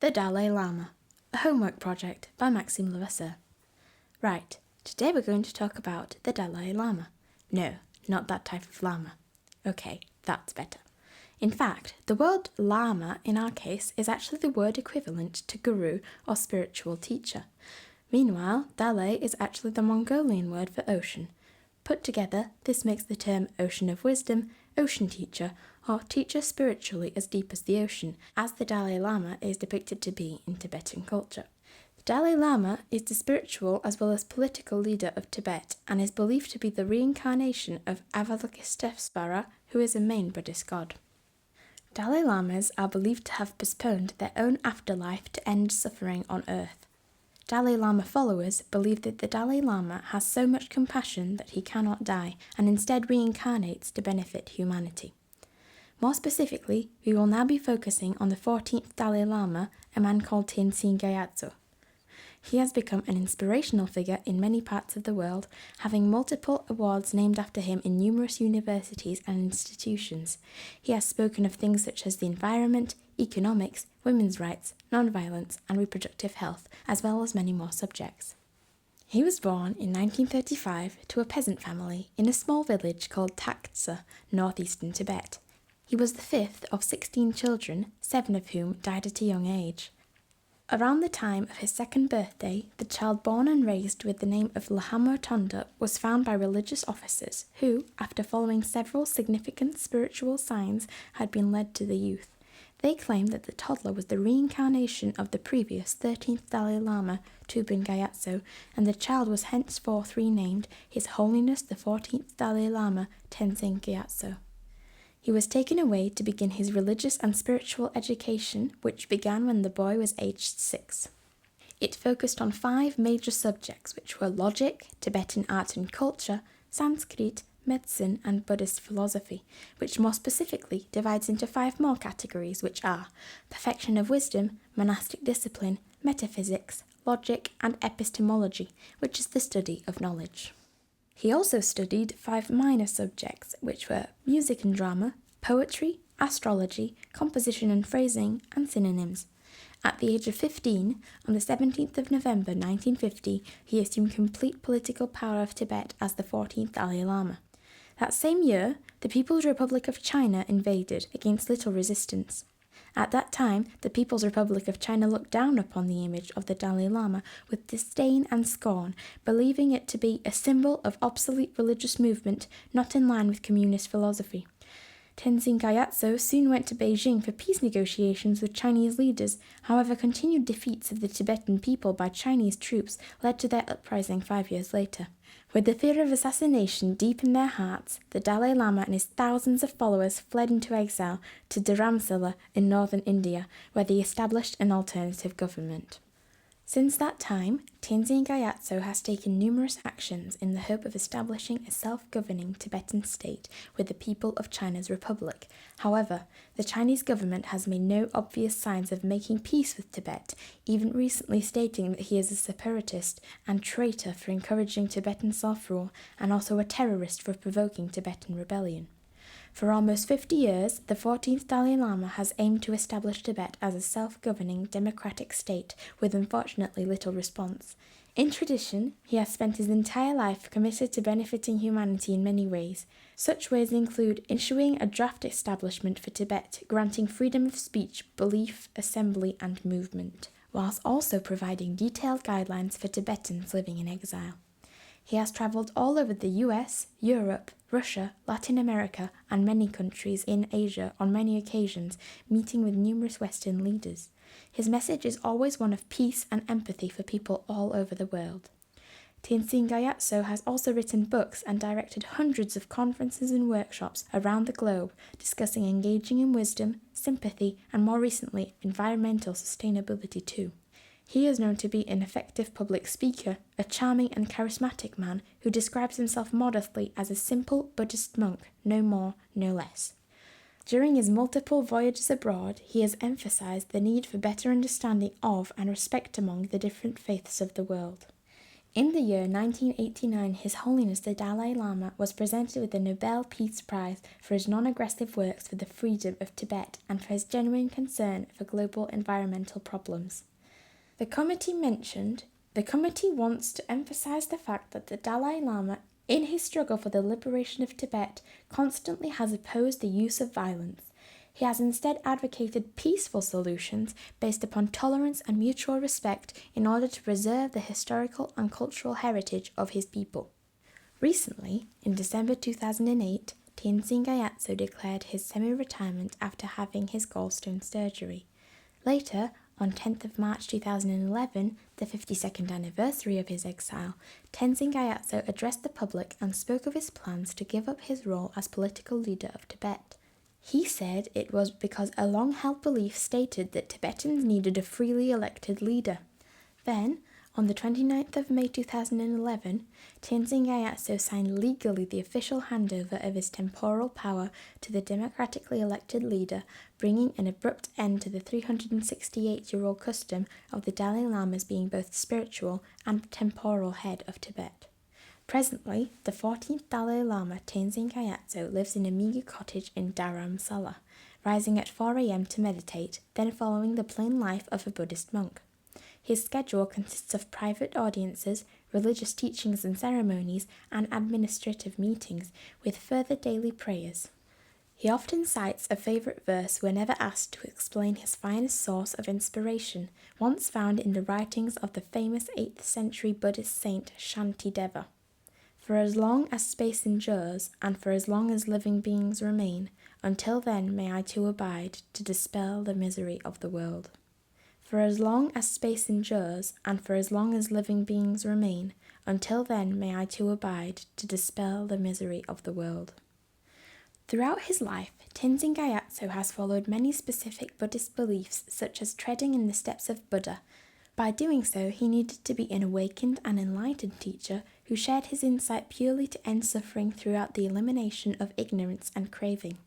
The Dalai Lama, a homework project by Maxime. Right, today we're going to talk about the Dalai Lama. No, not that type of llama. Okay, that's better. In fact, the word Lama in our case is actually the word equivalent to guru or spiritual teacher. Meanwhile, Dalai is actually the Mongolian word for ocean. Put together, this makes the term ocean of wisdom, ocean teacher, or teacher spiritually as deep as the ocean, as the Dalai Lama is depicted to be in Tibetan culture. The Dalai Lama is the spiritual as well as political leader of Tibet and is believed to be the reincarnation of Avalokiteshvara, who is a main Buddhist god. Dalai Lamas are believed to have postponed their own afterlife to end suffering on earth. Dalai Lama followers believe that the Dalai Lama has so much compassion that he cannot die and instead reincarnates to benefit humanity. More specifically, we will now be focusing on the 14th Dalai Lama, a man called Tenzin Gyatso. He has become an inspirational figure in many parts of the world, having multiple awards named after him in numerous universities and institutions. He has spoken of things such as the environment, economics, women's rights, non-violence and reproductive health, as well as many more subjects. He was born in 1935 to a peasant family in a small village called Taktsa, northeastern Tibet. He was the fifth of 16 children, 7 of whom died at a young age. Around the time of his second birthday, the child born and raised with the name of Lama Tonda was found by religious officers who, after following several significant spiritual signs, had been led to the youth. They claimed that the toddler was the reincarnation of the previous 13th Dalai Lama, Tubin Gyatso, and the child was henceforth renamed His Holiness the 14th Dalai Lama, Tenzin Gyatso. He was taken away to begin his religious and spiritual education, which began when the boy was aged 6. It focused on 5 major subjects, which were logic, Tibetan art and culture, Sanskrit, medicine, and Buddhist philosophy, which more specifically divides into 5 more categories, which are perfection of wisdom, monastic discipline, metaphysics, logic, and epistemology, which is the study of knowledge. He also studied 5 minor subjects, which were music and drama, poetry, astrology, composition and phrasing, and synonyms. At the age of 15, on the 17th of November 1950, he assumed complete political power of Tibet as the 14th Dalai Lama. That same year, the People's Republic of China invaded against little resistance. At that time, the People's Republic of China looked down upon the image of the Dalai Lama with disdain and scorn, believing it to be a symbol of obsolete religious movement not in line with communist philosophy. Tenzin Gyatso soon went to Beijing for peace negotiations with Chinese leaders. However, continued defeats of the Tibetan people by Chinese troops led to their uprising 5 years later. With the fear of assassination deep in their hearts, the Dalai Lama and his thousands of followers fled into exile to Dharamsala in northern India, where they established an alternative government. Since that time, Tenzin Gyatso has taken numerous actions in the hope of establishing a self-governing Tibetan state with the people of China's republic. However, the Chinese government has made no obvious signs of making peace with Tibet, even recently stating that he is a separatist and traitor for encouraging Tibetan self-rule and also a terrorist for provoking Tibetan rebellion. For almost 50 years, the 14th Dalai Lama has aimed to establish Tibet as a self-governing democratic state with unfortunately little response. In tradition, he has spent his entire life committed to benefiting humanity in many ways. Such ways include issuing a draft establishment for Tibet, granting freedom of speech, belief, assembly and movement, whilst also providing detailed guidelines for Tibetans living in exile. He has travelled all over the US, Europe, Russia, Latin America, and many countries in Asia on many occasions, meeting with numerous Western leaders. His message is always one of peace and empathy for people all over the world. Tenzin Gyatso has also written books and directed hundreds of conferences and workshops around the globe discussing engaging in wisdom, sympathy, and more recently, environmental sustainability too. He is known to be an effective public speaker, a charming and charismatic man who describes himself modestly as a simple Buddhist monk, no more, no less. During his multiple voyages abroad, he has emphasized the need for better understanding of and respect among the different faiths of the world. In the year 1989, His Holiness the Dalai Lama was presented with the Nobel Peace Prize for his non-aggressive works for the freedom of Tibet and for his genuine concern for global environmental problems. The committee wants to emphasize the fact that the Dalai Lama, in his struggle for the liberation of Tibet, constantly has opposed the use of violence. He has instead advocated peaceful solutions based upon tolerance and mutual respect in order to preserve the historical and cultural heritage of his people. Recently, in December 2008, Tenzin Gyatso declared his semi-retirement after having his gallstone surgery. Later, on 10th of March 2011, the 52nd anniversary of his exile, Tenzin Gyatso addressed the public and spoke of his plans to give up his role as political leader of Tibet. He said it was because a long-held belief stated that Tibetans needed a freely elected leader. Then, on the 29th of May 2011, Tenzin Gyatso signed legally the official handover of his temporal power to the democratically elected leader, bringing an abrupt end to the 368-year-old custom of the Dalai Lamas being both spiritual and temporal head of Tibet. Presently, the 14th Dalai Lama, Tenzin Gyatso, lives in a meagre cottage in Dharamsala, rising at 4 a.m. to meditate, then following the plain life of a Buddhist monk. His schedule consists of private audiences, religious teachings and ceremonies, and administrative meetings, with further daily prayers. He often cites a favourite verse whenever asked to explain his finest source of inspiration, once found in the writings of the famous 8th century Buddhist saint Shantideva. For as long as space endures, and for as long as living beings remain, until then may I too abide to dispel the misery of the world. For as long as space endures, and for as long as living beings remain, until then may I too abide to dispel the misery of the world. Throughout his life, Tenzin Gyatso has followed many specific Buddhist beliefs, such as treading in the steps of Buddha. By doing so, he needed to be an awakened and enlightened teacher who shared his insight purely to end suffering throughout the elimination of ignorance and craving.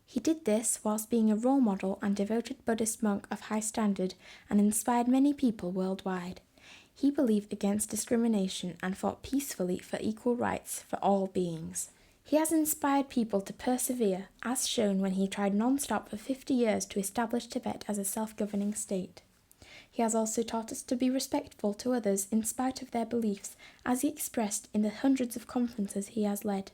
He did this whilst being a role model and devoted Buddhist monk of high standard and inspired many people worldwide. He believed against discrimination and fought peacefully for equal rights for all beings. He has inspired people to persevere, as shown when he tried non-stop for 50 years to establish Tibet as a self-governing state. He has also taught us to be respectful to others in spite of their beliefs, as he expressed in the hundreds of conferences he has led.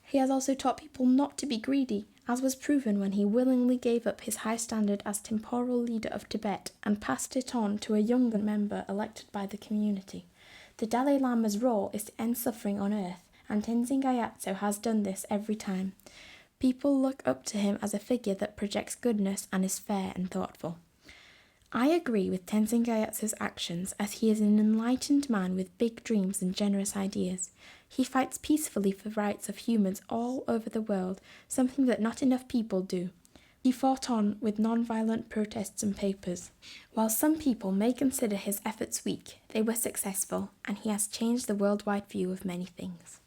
He has also taught people not to be greedy, as was proven when he willingly gave up his high standard as temporal leader of Tibet and passed it on to a younger member elected by the community. The Dalai Lama's role is to end suffering on earth, and Tenzin Gyatso has done this every time. People look up to him as a figure that projects goodness and is fair and thoughtful. I agree with Tenzin Gyatso's actions, as he is an enlightened man with big dreams and generous ideas. He fights peacefully for rights of humans all over the world, something that not enough people do. He fought on with non-violent protests and papers. While some people may consider his efforts weak, they were successful, and he has changed the worldwide view of many things.